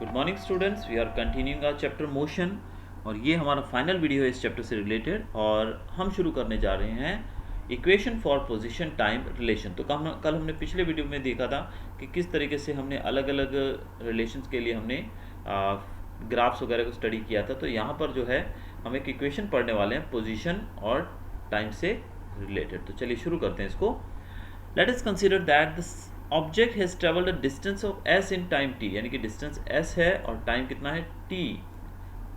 Good morning students, we are continuing our chapter motion और ये हमारा फाइनल वीडियो है इस चैप्टर से रिलेटेड। और हम शुरू करने जा रहे हैं equation for position time relation. तो कल हमने पिछले वीडियो में देखा था कि किस तरीके से हमने अलग अलग रिलेशंस के लिए हमने ग्राफ्स वगैरह को स्टडी किया था। तो यहाँ पर जो है हम एक इक्वेशन पढ़ने वाले हैं पोजीशन और टाइम से रिलेटेड। तो चलिए शुरू करते हैं इसको। Let us consider that the object has travelled a distance of S in time T, यानी कि डिस्टेंस एस है और टाइम कितना है टी।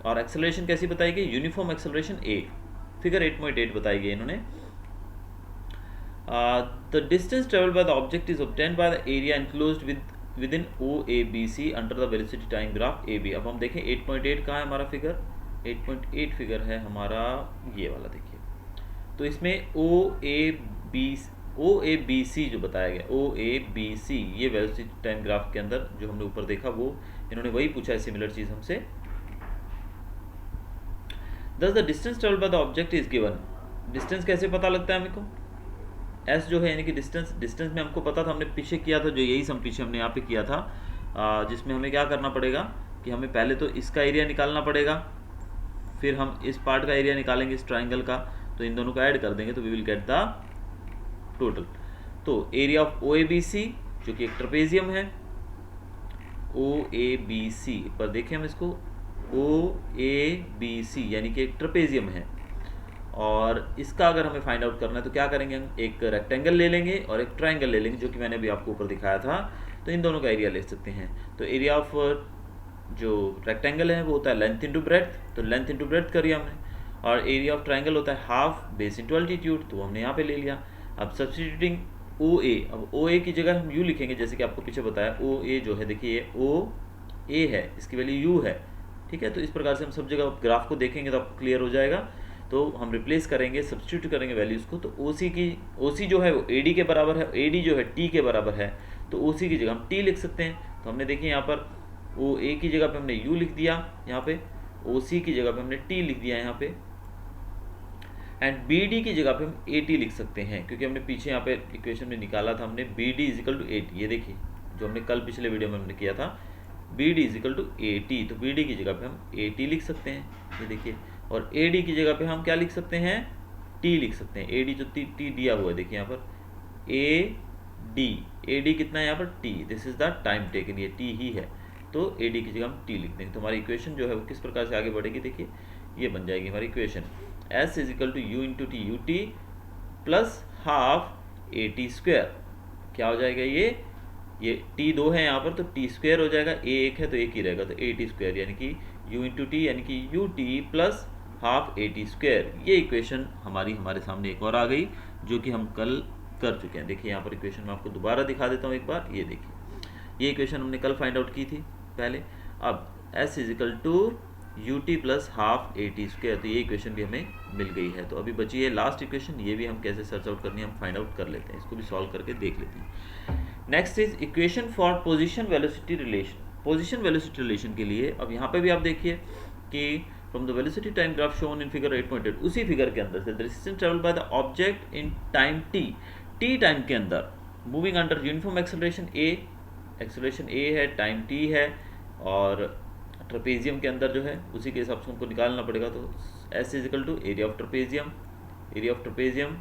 और एक्सेलरेशन कैसी बताई गई? यूनिफॉर्म एक्सेलरेशन ए। फिगर 8.8 बताई गई इन्होंने। The distance travelled by the object is obtained by the area enclosed within O A B C under the velocity time graph A B. अब हम देखें 8.8 कहाँ है हमारा फिगर? 8.8 फिगर है हमारा ये वाला, देखिए। तो इसमें ओ ए बी सी जो बताया गया, ओ ए बी सी, ये वेलोसिटी टाइम ग्राफ के अंदर जो हमने ऊपर देखा वो इन्होंने वही पूछा है, सिमिलर चीज हमसे। Thus the distance traveled by the object is given। Distance कैसे पता लगता है हमको? एस जो है यानी कि डिस्टेंस में हमको पता था, हमने पीछे किया था, जो यही सम पीछे हमने यहाँ पे किया था, जिसमें हमें क्या करना पड़ेगा कि हमें पहले तो इसका एरिया निकालना पड़ेगा, फिर हम इस पार्ट का एरिया निकालेंगे इस ट्राइंगल का, तो इन दोनों को ऐड कर देंगे तो we will get the total. तो area of O A B C जो कि एक ट्रेपेजियम है, ओ ए बी सी पर देखें हम इसको, ओ ए बी सी यानी कि एक ट्रेपेजियम है। और इसका अगर हमें फाइंड आउट करना है तो क्या करेंगे, हम एक रेक्टेंगल ले लेंगे और एक ट्राइंगल ले लेंगे, जो कि मैंने अभी आपको ऊपर दिखाया था। तो इन दोनों का एरिया ले सकते हैं। तो एरिया ऑफ जो रेक्टेंगल है वो होता है लेंथ इंटू ब्रेड्थ, तो लेंथ इंटू ब्रेड्थ करिए हमने। और एरिया ऑफ ट्राइंगल होता है हाफ बेस इंटू अल्टीट्यूड, तो हमने यहाँ पे ले लिया। अब सब्स्टिट्यूटिंग ओ ए, अब ओ ए की जगह हम यू लिखेंगे, जैसे कि आपको पीछे बताया। ओ ए जो है देखिए ओ ए है, इसकी वैल्यू यू है, ठीक है। तो इस प्रकार से हम सब जगह ग्राफ को देखेंगे तो आपको क्लियर हो जाएगा। तो हम रिप्लेस करेंगे, सब्स्टिट्यूट करेंगे वैल्यूज़ को। तो ओ सी जो है वो ए डी के बराबर है, ए डी जो है टी के बराबर है। तो ओ सी की जगह हम टी लिख सकते हैं। तो हमने देखिए यहाँ पर ओ ए की जगह पे हमने यू लिख दिया, यहाँ पे ओ सी की जगह पे हमने टी लिख दिया यहाँ पे, एंड बी डी की जगह पे हम ए टी लिख सकते हैं, क्योंकि हमने पीछे यहाँ पे इक्वेशन में निकाला था हमने B D is equal to A T. ये देखिए जो हमने कल पिछले वीडियो में हमने किया था, B D is equal to A T. तो बी डी की जगह पे हम ए टी लिख सकते हैं, ये देखिए। और ए डी की जगह पे हम क्या लिख सकते हैं? टी लिख सकते हैं। ए डी जो टी दिया हुआ है देखिए यहाँ पर, ए डी कितना है यहाँ पर? T. This is the time taken, ये टी ही है। तो ए डी की जगह हम टी लिख देंगे। तो हमारी इक्वेशन जो है वो किस प्रकार से आगे बढ़ेगी, देखिए ये बन जाएगी हमारी equation. S is equal to U into T, U T plus half A T square. क्या हो जाएगा ये टी दो है यहाँ पर, तो टी स्क्वायर हो जाएगा, ए एक है तो एक ही रहेगा, तो ए टी स्क्वायर यानी कि यू इंटू टी यानी कि U T plus half A T square. ये इक्वेशन हमारे सामने एक और आ गई, जो कि हम कल कर चुके हैं। देखिए यहाँ पर इक्वेशन मैं आपको दोबारा दिखा देता हूँ एक बार। ये देखिए ये इक्वेशन हमने कल फाइंड आउट की थी पहले। अब s is equal to u T plus half A T square, तो ये इक्वेशन भी हमें मिल गई है। तो अभी बची है लास्ट इक्वेशन, ये भी हम कैसे सर्च आउट करनी है हम फाइंड आउट कर लेते हैं, इसको भी सॉल्व करके देख लेते हैं। Next is equation for position velocity relation. Position velocity relation के लिए अब यहाँ पे भी आप देखिए कि from the velocity time graph shown in figure 8.8, उसी फिगर के अंदर से the distance travelled by the object in time T time के अंदर मूविंग अंडर यूनिफॉर्म एक्सेलरेशन ए है, टाइम टी है, और ट्रेपेजियम के अंदर जो है उसी के हिसाब से हमको निकालना पड़ेगा। तो s is equal to area of trapezium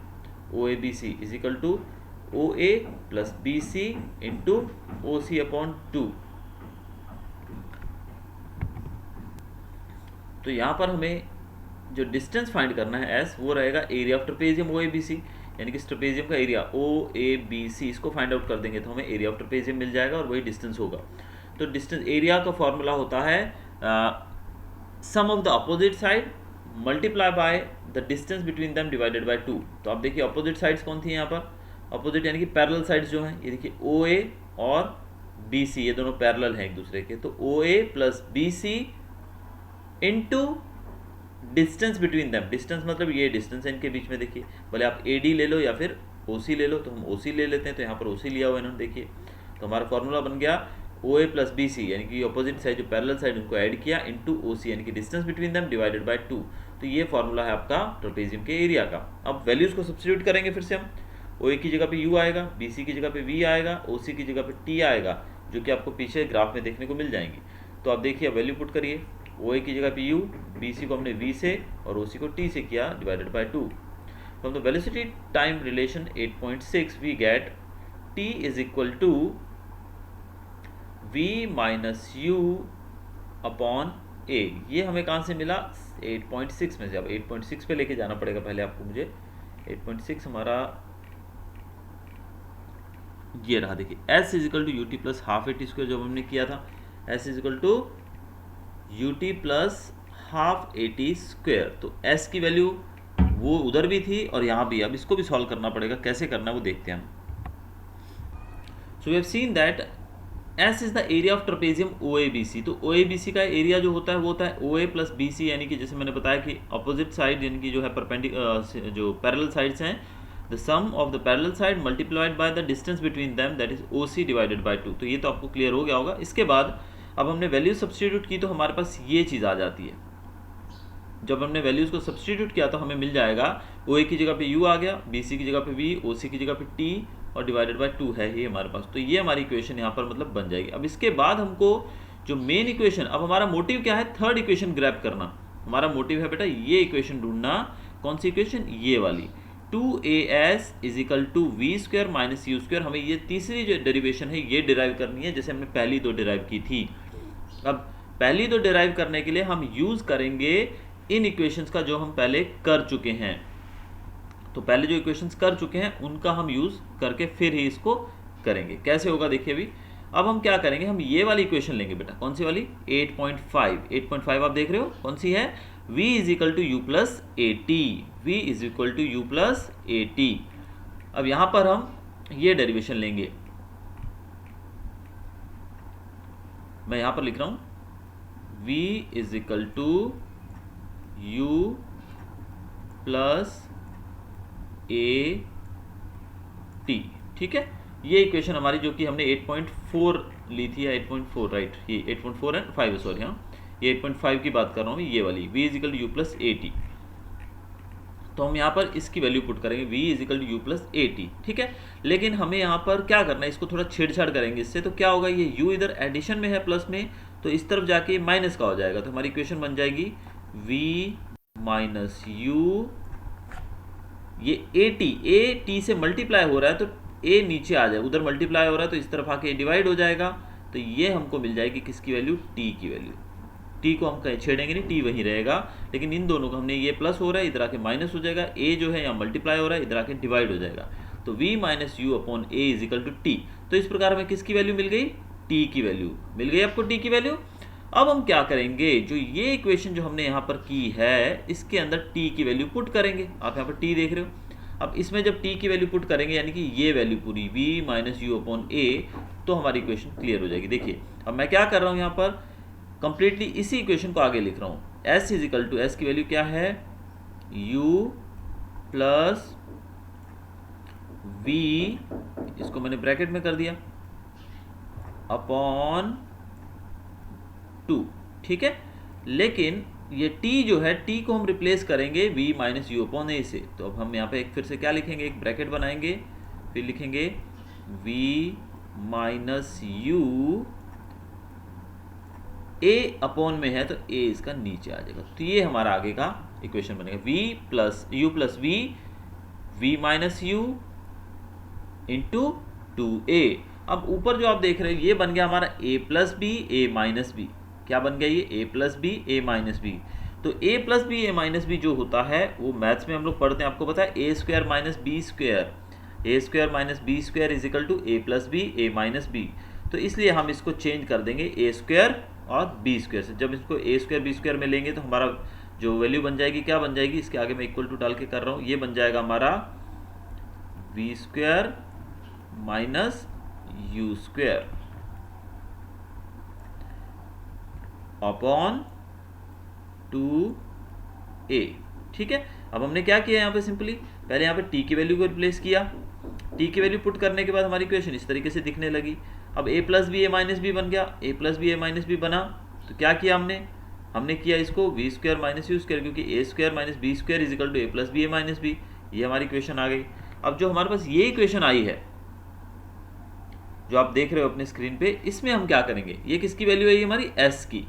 O A B C is equal to O A plus B C into O C upon 2। तो यहाँ पर हमें जो डिस्टेंस फाइंड करना है एस, वो रहेगा area of trapezium O A B C, यानी कि ट्रेपेजियम का एरिया ओ ए बी सी, इसको फाइंड आउट कर देंगे तो हमें एरिया ऑफ ट्रेपेजियम मिल जाएगा और वही डिस्टेंस होगा। तो डिस्टेंस एरिया का फॉर्मूला होता है sum of the opposite side multiply by the distance between them divided by 2। तो आप देखिए अपोजिट साइड्स कौन थी यहाँ पर? अपोजिट यानी कि पैरेलल साइड्स जो हैं, ये देखिए ओ ए और बी सी, ये दोनों पैरेलल हैं एक दूसरे के। तो O A plus B C into distance between them, distance मतलब ये डिस्टेंस है इनके बीच में। देखिए भले आप ए डी ले लो या फिर ओ सी ले लो, तो हम ओ सी ले लेते हैं। तो यहाँ पर ओ सी लिया हुआ है इन्होंने, देखिए। तो हमारा फॉर्मूला बन गया ओ ए प्लस बी सी, यानी कि अपोजिट साइड जो पैरेलल साइड उनको ऐड किया, इंटू ओ सी यानी कि distance between them divided by 2। तो ये फॉर्मूला है आपका ट्रेपेजियम के एरिया का। अब वैल्यूज़ को सब्स्टिट्यूट करेंगे फिर से हम। ओ ए की जगह पे यू आएगा, बी सी की जगह पे वी आएगा, ओ सी की जगह पे टी आएगा, जो कि आपको पीछे ग्राफ में देखने को मिल जाएंगी। तो आप देखिए वैल्यू पुट करिए, ओ ए की जगह पे u, बी सी को हमने v से और ओ सी को t से किया divided by 2। From the velocity time relation 8.6 we get t is equal to v minus u upon a। ये हमें कहाँ से मिला? 8.6 में से। अब 8.6 पे लेके जाना पड़ेगा पहले आपको मुझे। 8.6 हमारा ये रहा, देखिए s is equal to u T plus half A T square जो हमने किया था, s is equal to u T plus half A T square. तो s की वैल्यू वो उधर भी थी और यहाँ भी। अब इसको भी सॉल्व करना पड़ेगा, कैसे करना है वो देखते हैं हम। So we have seen that S is the area of trapezium O A B C. तो ओ ए बी सी का एरिया जो होता है वो होता है ओ ए प्लस बी सी, यानी कि जैसे मैंने बताया कि अपोजिट साइड यानी कि जो है परपेंडिकुलर जो पैरेलल साइड्स हैं, the sum of the parallel side multiplied by the distance between them that is O C divided by 2। तो ये तो आपको क्लियर हो गया होगा। इसके बाद अब हमने वैल्यू सब्सटीट्यूट की तो हमारे पास ये चीज़ आ जाती है। जब हमने वैल्यूज़ को सब्सटीट्यूट किया तो हमें मिल जाएगा ओ ए की जगह पे u आ गया, बी सी की जगह पे v, ओ सी की जगह पे t और डिवाइडेड बाय 2 है ये हमारे पास। तो ये हमारी इक्वेशन यहाँ पर मतलब बन जाएगी। अब इसके बाद हमको जो मेन इक्वेशन, अब हमारा मोटिव क्या है? थर्ड इक्वेशन ग्रैब करना। हमारा मोटिव है बेटा ये इक्वेशन ढूंढना। कौन सी इक्वेशन? ये वाली 2as is equal to v square minus u square. हमें ये तीसरी जो डेरिवेशन है ये डिराइव करनी है, जैसे हमने पहली दो डिराइव की थी। अब पहली दो डिराइव करने के लिए हम यूज करेंगे इन इक्वेशंस का जो हम पहले कर चुके हैं। तो पहले जो इक्वेशंस कर चुके हैं उनका हम यूज करके फिर ही इसको करेंगे। कैसे होगा देखिए अभी। अब हम क्या करेंगे, हम ये वाली इक्वेशन लेंगे बेटा। कौन सी वाली? 8.5 आप देख रहे हो कौन सी है? v is equal to u plus a t, v is equal to u plus a t. अब यहां पर हम ये डेरिवेशन लेंगे, मैं यहां पर लिख रहा हूं v is equal to u plus a t. ठीक है, ये इक्वेशन हमारी जो कि हमने 8.4 ली थी, या 8.4 राइट, ये 8.4 एंड 5 सॉरी, हाँ ये 8.5 की बात कर रहा हूँ मैं, ये वाली v is equal to u plus a T. तो हम यहाँ पर इसकी वैल्यू पुट करेंगे v is equal to u plus a t. ठीक है, लेकिन हमें यहाँ पर क्या करना है, इसको थोड़ा छेड़छाड़ करेंगे इससे। तो क्या होगा, ये u इधर एडिशन में है प्लस में, तो इस तरफ जाके माइनस का हो जाएगा। तो हमारी इक्वेशन बन जाएगी v माइनस यू, ये ए टी से मल्टीप्लाई हो रहा है तो ए नीचे आ जाए, उधर मल्टीप्लाई हो रहा है तो इस तरफ आके डिवाइड हो जाएगा। तो ये हमको मिल जाएगी किसकी वैल्यू? टी की वैल्यू। टी को हम कहीं छेड़ेंगे नहीं, टी वहीं रहेगा, लेकिन इन दोनों को हमने ये प्लस हो रहा है इधर आके माइनस हो जाएगा, ए जो है यहाँ मल्टीप्लाई हो रहा है इधर आके डिवाइड हो जाएगा। तो v minus u upon a is equal to t. तो इस प्रकार हमें किसकी वैल्यू मिल गई? टी की वैल्यू मिल गई आपको, टी की वैल्यू। अब हम क्या करेंगे, जो ये इक्वेशन जो हमने यहाँ पर की है इसके अंदर t की वैल्यू पुट करेंगे। आप यहाँ पर t देख रहे हो। अब इसमें जब t की वैल्यू पुट करेंगे यानी कि ये वैल्यू पूरी v माइनस यू अपॉन ए, तो हमारी इक्वेशन क्लियर हो जाएगी। देखिए अब मैं क्या कर रहा हूँ यहाँ पर, कंप्लीटली इसी इक्वेशन को आगे लिख रहा हूँ। s is equal to, s की वैल्यू क्या है? u प्लस v, इसको मैंने ब्रैकेट में कर दिया, अपॉन 2। ठीक है, लेकिन ये t जो है t को हम रिप्लेस करेंगे v माइनस यू अपॉन ए से। तो अब हम यहाँ पे एक फिर से क्या लिखेंगे, एक ब्रैकेट बनाएंगे, फिर लिखेंगे v minus you, a upon में है तो a इसका नीचे आ जाएगा। तो ये हमारा आगे का इक्वेशन बनेगा v plus you plus v minus you into 2a। अब ऊपर जो आप देख रहे हैं ये बन गया हमारा a plus b a minus b. क्या बन गया ये? a plus b a minus b. तो a plus b a minus b जो होता है वो मैथ्स में हम लोग पढ़ते हैं, आपको पता है a square minus b square, a square minus b square is equal to a plus b a minus b. तो इसलिए हम इसको चेंज कर देंगे a स्क्वायर और b स्क्वायर से। जब इसको a स्क्वायर बी स्क्वायर में लेंगे तो हमारा जो वैल्यू बन जाएगी, क्या बन जाएगी, इसके आगे मैं इक्वल टू डाल के कर रहा हूँ, ये बन जाएगा हमारा v square minus u square upon 2a। ठीक है, अब हमने क्या किया यहाँ पे, सिंपली पहले यहाँ पे t की वैल्यू को रिप्लेस किया। t की वैल्यू पुट करने के बाद हमारी इक्वेशन इस तरीके से दिखने लगी। अब a plus b a minus b बन गया, a plus b a minus b बना। तो क्या किया हमने किया इसको v square minus u square, क्योंकि a square minus b square is equal to a plus b a minus b. ये हमारी इक्वेशन आ गई। अब जो हमारे पास ये इक्वेशन आई है जो आप देख रहे हो अपने स्क्रीन पे, इसमें हम क्या करेंगे, ये किसकी वैल्यू है, ये हमारी एस की,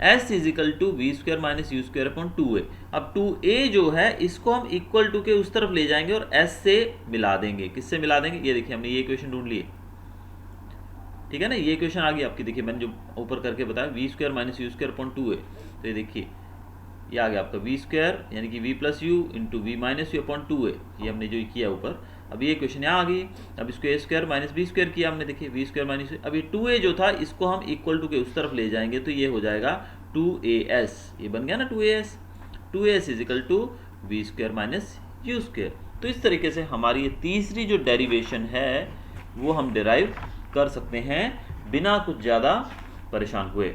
s is equal to v square minus u square upon 2a। अब 2a जो है इसको हम इक्वल टू के उस तरफ ले जाएंगे और s से मिला देंगे। किससे मिला देंगे, ये देखिए हमने ये इक्वेशन ढूंढ ली है, ठीक है ना, ये इक्वेशन आ गई आपकी। देखिए मैंने जो ऊपर करके बताया v square minus u square upon 2a, तो ये देखिए ये आ गया आपका वी स्क्वायर यानी कि v plus u into v minus u upon 2a, ये हमने जो किया ऊपर। अब ये क्वेश्चन यहाँ आ गई। अब इसको ए स्क्वायर माइनस बी स्क्वायर किया हमने, देखिए वी स्क्वायर माइनस, अब ये 2a जो था इसको हम इक्वल टू के उस तरफ ले जाएंगे तो ये हो जाएगा 2as, ये बन गया ना 2as। 2as is equal to v square minus u square. तो इस तरीके से हमारी ये तीसरी जो डेरिवेशन है वो हम डिराइव कर सकते हैं बिना कुछ ज़्यादा परेशान हुए।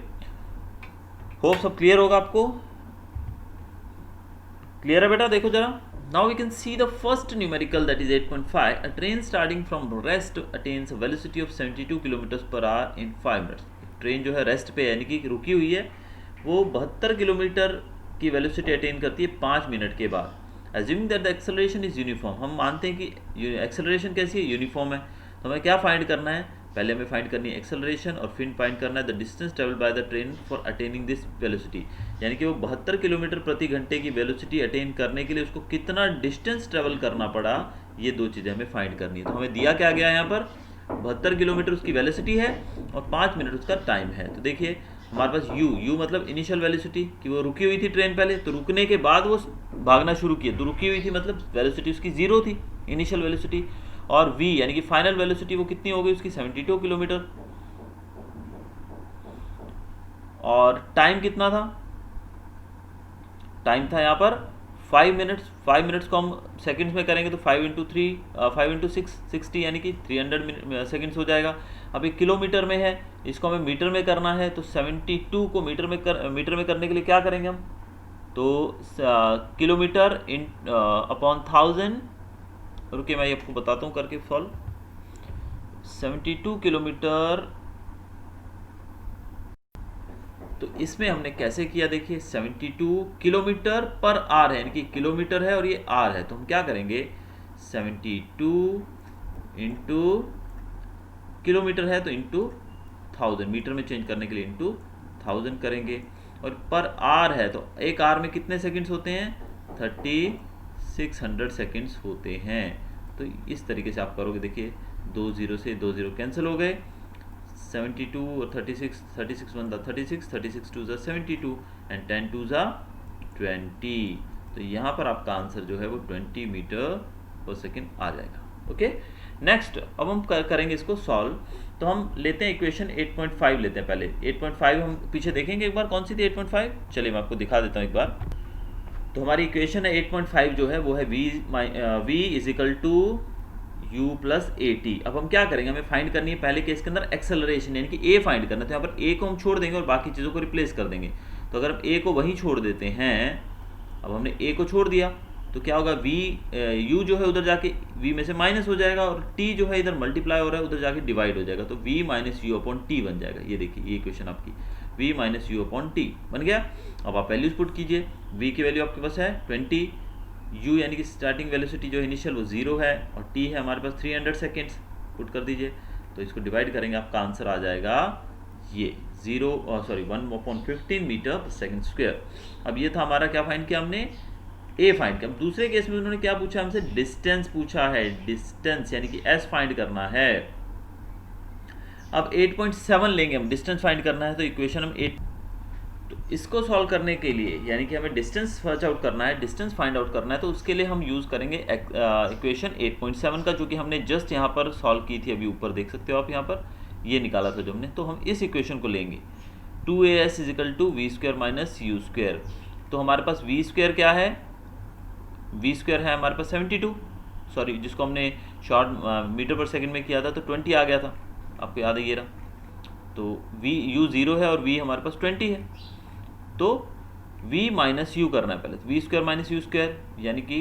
होप सब क्लियर होगा आपको, क्लियर है बेटा। देखो जरा, now we can see the first numerical, that is 8.5. A train starting from rest attains a velocity of 72 km per hour in 5 minutes. Train जो है रेस्ट पे यानी कि रुकी हुई है, वो 72 किलोमीटर की वेलोसिटी अटेन करती है 5 मिनट के बाद। Assuming that the acceleration is uniform, हम मानते हैं कि एक्सेलरेशन कैसी है, यूनिफॉर्म है। तो हमें क्या फाइंड करना है, पहले हमें फाइंड करनी है एक्सेलरेशन और फिर फाइंड करना है the distance travel by the train for attaining this velocity, यानी कि वो 72 किलोमीटर प्रति घंटे की वेलोसिटी अटेन करने के लिए उसको कितना डिस्टेंस ट्रेवल करना पड़ा, ये दो चीज़ें हमें फाइंड करनी है। तो हमें दिया क्या गया है यहाँ पर, 72 किलोमीटर उसकी वेलोसिटी है और 5 मिनट उसका टाइम है। तो देखिए हमारे पास यू मतलब इनिशियल वेलोसिटी, कि वो रुकी हुई थी ट्रेन पहले, तो रुकने के बाद वो भागना शुरू किया, तो रुकी हुई थी मतलब वेलोसिटी उसकी 0 थी, इनिशियल वेलोसिटी। और v यानी कि फाइनल वेलोसिटी वो कितनी हो गई उसकी, 72 किलोमीटर। और टाइम कितना था, टाइम था यहाँ पर 5 मिनट्स। 5 मिनट्स को हम सेकंड्स में करेंगे तो 5 इंटू 6 60 यानी कि 300 सेकंड्स हो जाएगा। अब ये किलोमीटर में है, इसको हमें मीटर में करना है, तो 72 को मीटर में करने के लिए क्या करेंगे हम, तो किलोमीटर इन अपॉन 1000, रुकिए मैं आपको बताता हूँ करके सॉल्व। 72 किलोमीटर, तो इसमें हमने कैसे किया, देखिए 72 किलोमीटर पर आर है, यानी कि किलोमीटर है और ये आर है, तो हम क्या करेंगे 72 इंटू किलोमीटर है तो इंटू 1000, मीटर में चेंज करने के लिए इंटू 1000 करेंगे। और पर आर है तो एक आर में कितने सेकंड्स होते हैं, 3600 सेकंड्स होते हैं। तो इस तरीके से आप करोगे, देखिए 2 0 से 2 0 कैंसिल हो गए, 72 और 36 बनता 36 2 72 एंड 10 2 20। तो यहाँ पर आपका आंसर जो है वो 20 मीटर पर सेकेंड आ जाएगा। ओके, नेक्स्ट अब हम करेंगे इसको सॉल्व। तो हम लेते हैं इक्वेशन 8.5 लेते हैं पहले। 8.5 हम पीछे देखेंगे एक बार, कौन सी थी 8.5, चलिए मैं आपको दिखा देता हूँ एक बार। तो हमारी इक्वेशन है 8.5 जो है वो है v is equal to u plus a t. अब हम क्या करेंगे, हमें फाइंड करनी है पहले केस के अंदर एक्सेलरेशन, यानी कि a फाइंड करना। तो यहाँ पर a को हम छोड़ देंगे और बाकी चीज़ों को रिप्लेस कर देंगे। तो अगर हम a को वहीं छोड़ देते हैं, अब हमने a को छोड़ दिया तो क्या होगा, u जो है उधर जाके v में से माइनस हो जाएगा और t जो है इधर मल्टीप्लाई हो रहा है उधर जाके डिवाइड हो जाएगा, तो v minus u upon T बन जाएगा। ये देखिए ये इक्वेशन आपकी v minus u upon T बन गया। अब आप वैल्यूज पुट कीजिए, v की वैल्यू आपके पास है 20, u यानी कि स्टार्टिंग वेलोसिटी जो इनिशियल वो 0 है और t है हमारे पास 300 सेकेंड्स, पुट कर दीजिए। तो इसको डिवाइड करेंगे, आपका आंसर आ जाएगा ये 1/15 मीटर पर सेकेंड स्क्वायर। अब ये था हमारा, क्या फाइंड किया हमने, a फाइंड किया। अब दूसरे केस में उन्होंने क्या पूछा हमसे, डिस्टेंस पूछा है, डिस्टेंस यानी कि s फाइंड करना है। अब 8.7 लेंगे हम, डिस्टेंस फाइंड करना है, तो इक्वेशन हम 8, तो इसको सॉल्व करने के लिए यानी कि हमें डिस्टेंस सर्च आउट करना है, डिस्टेंस फाइंड आउट करना है, तो उसके लिए हम यूज़ करेंगे इक्वेशन 8.7 का, जो कि हमने जस्ट यहाँ पर सॉल्व की थी, अभी ऊपर देख सकते हो आप, यहाँ पर ये निकाला था जो हमने। तो हम इस इक्वेशन को लेंगे 2as is equal to v square minus u square. तो हमारे पास वी स्क्वायर क्या है, वी स्क्वायर है हमारे पास 72, सॉरी जिसको हमने शॉर्ट मीटर पर सेकेंड में किया था तो 20 आ गया था, आपको याद है ये रहा। तो v u 0 है और v हमारे पास 20 है, तो v माइनस यू करना है पहले, तो v square minus u square, यानी कि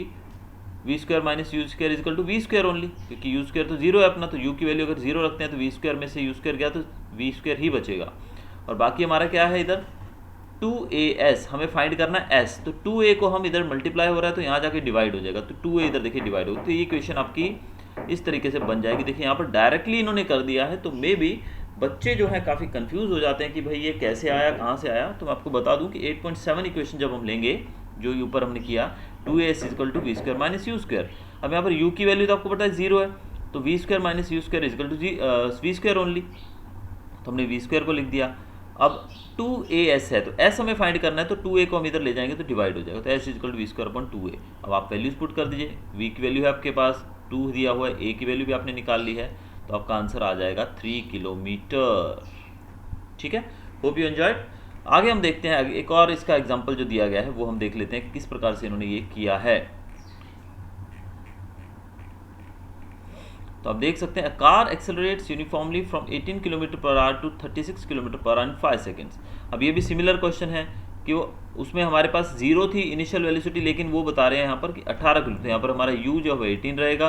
v square minus u square is equal to v square only, क्योंकि यू स्क्वायर तो 0 है अपना, तो u की वैल्यू अगर 0 रखते हैं तो वी स्क्वायर में से यू स्क्वायर गया तो वी स्क्वायर ही बचेगा। और बाकी हमारा क्या है इधर 2as, हमें फाइंड करना है s, तो 2a को हम इधर मल्टीप्लाई हो रहा है तो यहाँ जाके डिवाइड हो जाएगा, तो 2a इधर देखिए डिवाइड हो, तो ये इक्वेशन आपकी इस तरीके से बन जाएगी। देखिए यहाँ पर डायरेक्टली इन्होंने कर दिया है, तो मे बी बच्चे जो हैं काफ़ी कंफ्यूज हो जाते हैं कि भाई ये कैसे आया, कहाँ से आया। तो मैं आपको बता दूं कि 8.7 इक्वेशन जब हम लेंगे, जो ऊपर हमने किया 2as equal to v square minus u square. अब यहाँ पर u की वैल्यू तो आपको पता है 0 है, तो v square minus u square equal to v square only, तो हमने वी स्क्वायर को लिख दिया। अब 2as है, तो s हमें फाइंड करना है, तो 2a को हम इधर ले जाएंगे तो डिवाइड हो जाएगा, तो s equal to v square upon 2a। अब आप वैल्यूज पुट कर दीजिए, v की वैल्यू है आपके पास 2 दिया हुआ है, a की वैल्यू भी आपने निकाल ली है, तो आपका आंसर आ जाएगा 3 किलोमीटर। ठीक है, होप यू एंजॉयड। आगे हम देखते हैं, एक और इसका एग्जाम्पल जो दिया गया है वो हम देख लेते हैं किस प्रकार से इन्होंने ये किया है। तो आप देख सकते हैं, a car accelerates uniformly from 18 kilometre per hour to 36 kilometre per hour in 5 seconds. अब ये भी सिमिलर क्वेश्चन है कि वो उसमें हमारे पास 0 थी इनिशियल वेलोसिटी, लेकिन वो बता रहे हैं यहाँ पर कि 18 किलोमीटर। यहाँ पर हमारा u जो है 18 रहेगा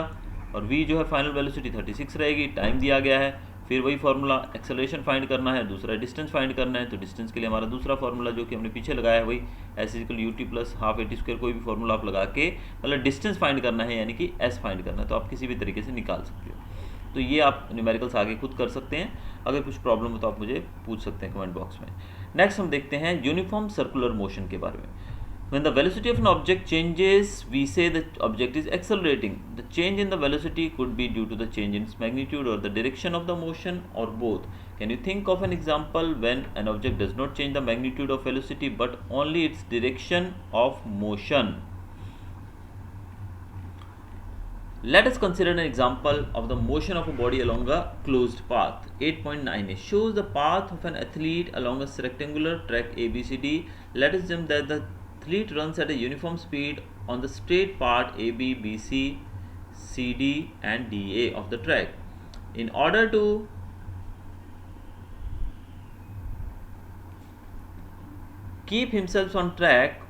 और v जो है फाइनल वेलोसिटी 36 रहेगी, टाइम दिया गया है। फिर वही फार्मूला, एक्सेलरेशन फाइंड करना है, दूसरा डिस्टेंस फाइंड करना है, तो डिस्टेंस के लिए हमारा दूसरा फार्मूला जो कि हमने पीछे लगाया है वही s equal U T plus half AT square, कोई भी फार्मूला आप लगा के मतलब डिस्टेंस फाइंड करना है, यानी कि s फाइंड करना है, तो आप किसी भी तरीके से निकाल सकते हो। तो ये आप न्यूमेरिकल्स आगे खुद कर सकते हैं, अगर कुछ प्रॉब्लम हो तो आप मुझे पूछ सकते हैं कमेंट बॉक्स में। नेक्स्ट हम देखते हैं यूनिफॉर्म सर्कुलर मोशन के बारे में। When the velocity of an object changes, we say the object is accelerating. The change in the velocity could be due to the change in its magnitude or the direction of the motion or both. Can you think of an example when an object does not change the magnitude of velocity but only its direction of motion? Let us consider an example of the motion of a body along a closed path. 8.9 shows the path of an athlete along a rectangular track ABCD. Let us assume that the athlete runs at a uniform speed on the straight part AB, BC, CD and DA of the track. In order to keep himself on track,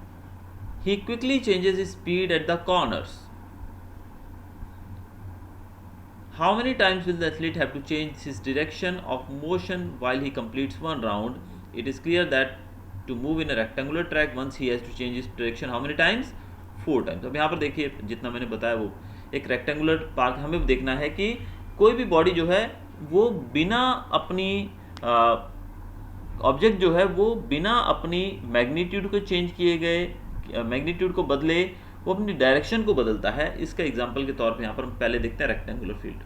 he quickly changes his speed at the corners. How many times will the athlete have to change his direction of motion while he completes one round? It is clear that to move in a rectangular track, once he has to change his direction how many times? 4 times. अब यहाँ पर देखिए जितना मैंने बताया वो एक rectangular park, हमें देखना है कि कोई भी बॉडी जो है वो बिना अपनी ऑब्जेक्ट जो है वो बिना अपनी मैग्नीट्यूड को चेंज किए गए, मैग्नीट्यूड को बदले, वो अपनी डायरेक्शन को बदलता है। इसका एग्जांपल के तौर पे यहाँ पर हम पहले देखते हैं रेक्टेंगुलर फील्ड।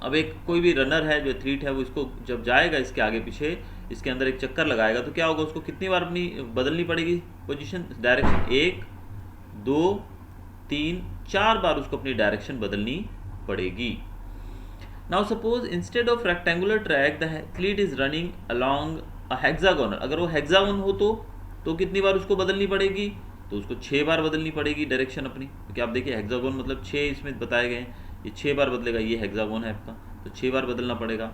अब एक कोई भी रनर है जो एथलीट है, वो इसको जब जाएगा इसके आगे पीछे, इसके अंदर एक चक्कर लगाएगा, तो क्या होगा, उसको कितनी बार अपनी बदलनी पड़ेगी पोजीशन, डायरेक्शन, 1 2 3 4 बार उसको अपनी डायरेक्शन बदलनी पड़ेगी। Now suppose instead of rectangular track the athlete is running along a hexagonal. अगर वो हेक्सागोन हो तो कितनी बार उसको बदलनी पड़ेगी, तो उसको 6 बार बदलनी पड़ेगी डायरेक्शन अपनी, क्योंकि आप देखिए हेक्सागोन मतलब 6 इसमें बताए गए हैं, ये 6 बार बदलेगा, ये हेक्सागोन है आपका, तो 6 बार बदलना पड़ेगा।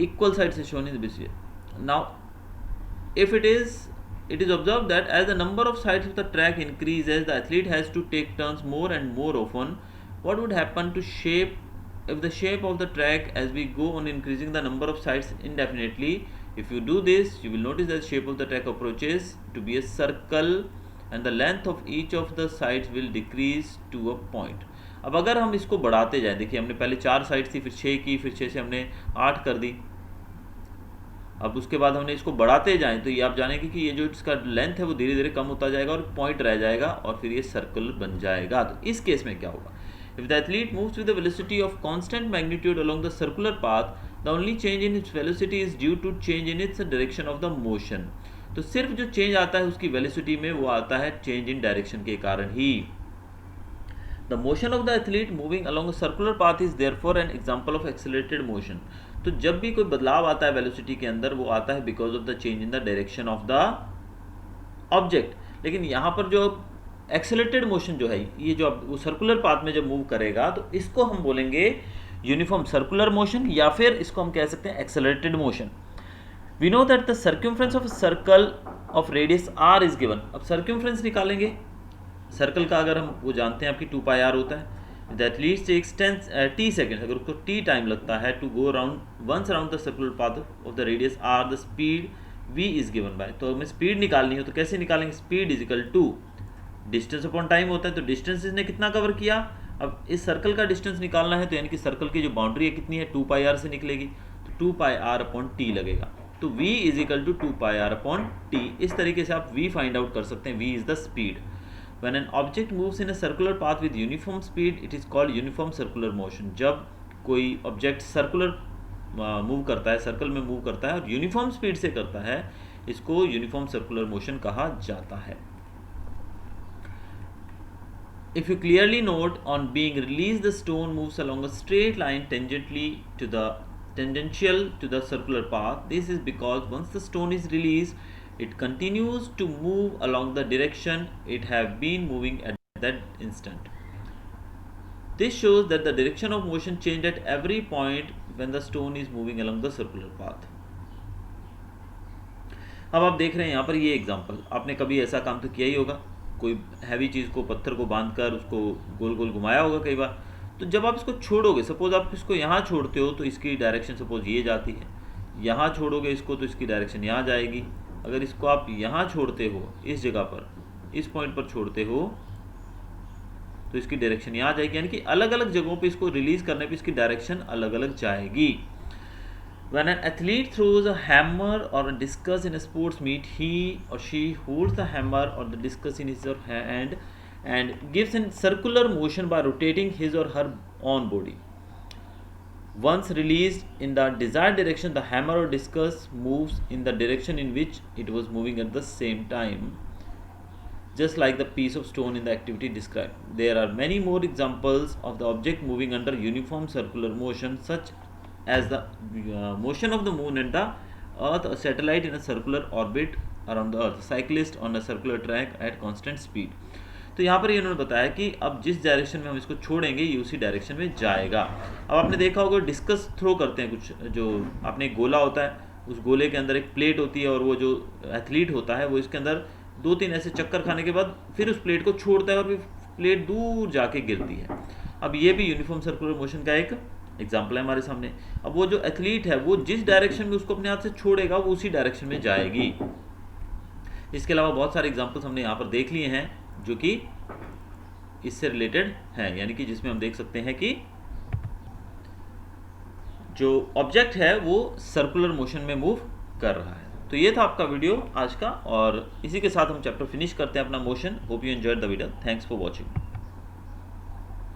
इक्वल साइड से shown in this way. Now if it is observed that as the number of sides of the track increases, the athlete has to take turns more and more often. What would happen to the shape of the track as we go on increasing the number of sides indefinitely? If you do this, you will notice that the shape of the track approaches to be a circle and the length of each of the sides will decrease to a point. अब अगर हम इसको बढ़ाते जाएं, देखिए हमने पहले 4 side थी, फिर 6 की, फिर 6 से हमने 8 कर दी, अब उसके बाद हमने इसको बढ़ाते जाएं, तो ये आप जानेंगे कि ये जो इसका लेंथ है वो धीरे धीरे कम होता जाएगा और पॉइंट रह जाएगा और फिर ये सर्कल बन जाएगा। तो इस केस में क्या होगा, if the athlete moves with the velocity of constant magnitude along the circular path, the only change in its velocity is due to change in its direction of the motion. तो सिर्फ जो change आता है उसकी velocity में, वो आता है चेंज इन डायरेक्शन के कारण ही। The motion of the athlete moving along a circular path is therefore an example of accelerated motion. तो जब भी कोई बदलाव आता है वेलोसिटी के अंदर, वो आता है because of the change in the direction of the object. लेकिन यहाँ पर जो एक्सेलरेटेड मोशन जो है, ये जो वो सर्कुलर पाथ में जब मूव करेगा, तो इसको हम बोलेंगे यूनिफॉर्म सर्कुलर मोशन, या फिर इसको हम कह सकते हैं accelerated motion. We know that the circumference of circle of radius r is given. अब सर्क्यूमफ्रेंस निकालेंगे सर्कल का, अगर हम वो जानते हैं आपकी 2πr होता है। The athlete takes t seconds, अगर उसको t टाइम लगता है to go around once around the circular path of the radius r, the speed v is given by. तो हमें स्पीड निकालनी हो तो कैसे निकालेंगे, speed is equal to distance upon time होता है। तो डिस्टेंस इसने कितना कवर किया, अब इस सर्कल का डिस्टेंस निकालना है, तो यानी कि सर्कल की जो बाउंड्री है कितनी है, 2 पाई आर से निकलेगी, तो 2 पाई आर अपॉन टी लगेगा। तो v is equal to 2 pi r upon t. इस तरीके से आप v फाइंड आउट कर सकते हैं। v is the speed. When an object moves in a circular path with uniform speed, it is called uniform circular motion. जब कोई object circular move करता है, सर्कल में मूव करता है और यूनिफॉर्म स्पीड से करता है, इसको यूनिफॉर्म सर्कुलर मोशन कहा जाता है। If you clearly note, on being released, the stone moves along a straight line tangential to the circular path. This is because once the stone is released, it continues to move along the direction it have been moving at that instant. This shows that the direction of motion changed at every point when the stone is moving along the circular path. अब आप देख रहे हैं यहाँ पर ये example, आपने कभी ऐसा काम तो किया ही होगा, कोई हैवी चीज़ को, पत्थर को बांधकर उसको गोल गोल घुमाया होगा कई बार। तो जब आप इसको छोड़ोगे, सपोज आप इसको यहाँ छोड़ते हो तो इसकी डायरेक्शन सपोज ये जाती है, यहाँ छोड़ोगे इसको तो इसकी डायरेक्शन यहाँ जाएगी। अगर इसको आप यहाँ छोड़ते हो, इस जगह पर, इस पॉइंट पर छोड़ते हो, तो इसकी डायरेक्शन यहाँ जाएगी। यानी कि अलग अलग जगहों पे इसको रिलीज करने पे इसकी डायरेक्शन अलग अलग जाएगी। When an athlete throws a hammer or a discus in a sports meet, he or she holds the hammer or the discus in his or her hand and gives a circular motion by rotating his or her own body. Once released in the desired direction, the hammer or discus moves in the direction in which it was moving at the same time, just like the piece of stone in the activity described. There are many more examples of the object moving under uniform circular motion, such as the motion of the moon and the earth, a satellite in a circular orbit around the earth, cyclist on a circular track at constant speed. तो यहाँ पर इन्होंने बताया कि अब जिस direction में हम इसको छोड़ेंगे ये उसी डायरेक्शन में जाएगा। अब आपने देखा होगा डिस्कस थ्रो करते हैं कुछ, जो आपने एक गोला होता है, उस गोले के अंदर एक प्लेट होती है और वो जो एथलीट होता है वो इसके अंदर 2-3 ऐसे चक्कर खाने के बाद फिर उस प्लेट को छोड़ता है और फिर प्लेट दूर जाके गिरती है। अब ये भी यूनिफॉर्म सर्कुलर मोशन का एक एग्जाम्पल है हमारे सामने। अब वो जो एथलीट है वो जिस डायरेक्शन में उसको अपने हाथ से छोड़ेगा वो उसी डायरेक्शन में जाएगी। इसके अलावा बहुत सारे एग्जाम्पल्स हमने यहाँ पर देख लिए हैं जो कि इससे रिलेटेड हैं, यानी कि जिसमें हम देख सकते हैं कि जो ऑब्जेक्ट है वो सर्कुलर मोशन में मूव कर रहा है। तो ये था आपका वीडियो आज का, और इसी के साथ हम चैप्टर फिनिश करते हैं अपना motion. Hope you enjoyed the video. Thanks for watching.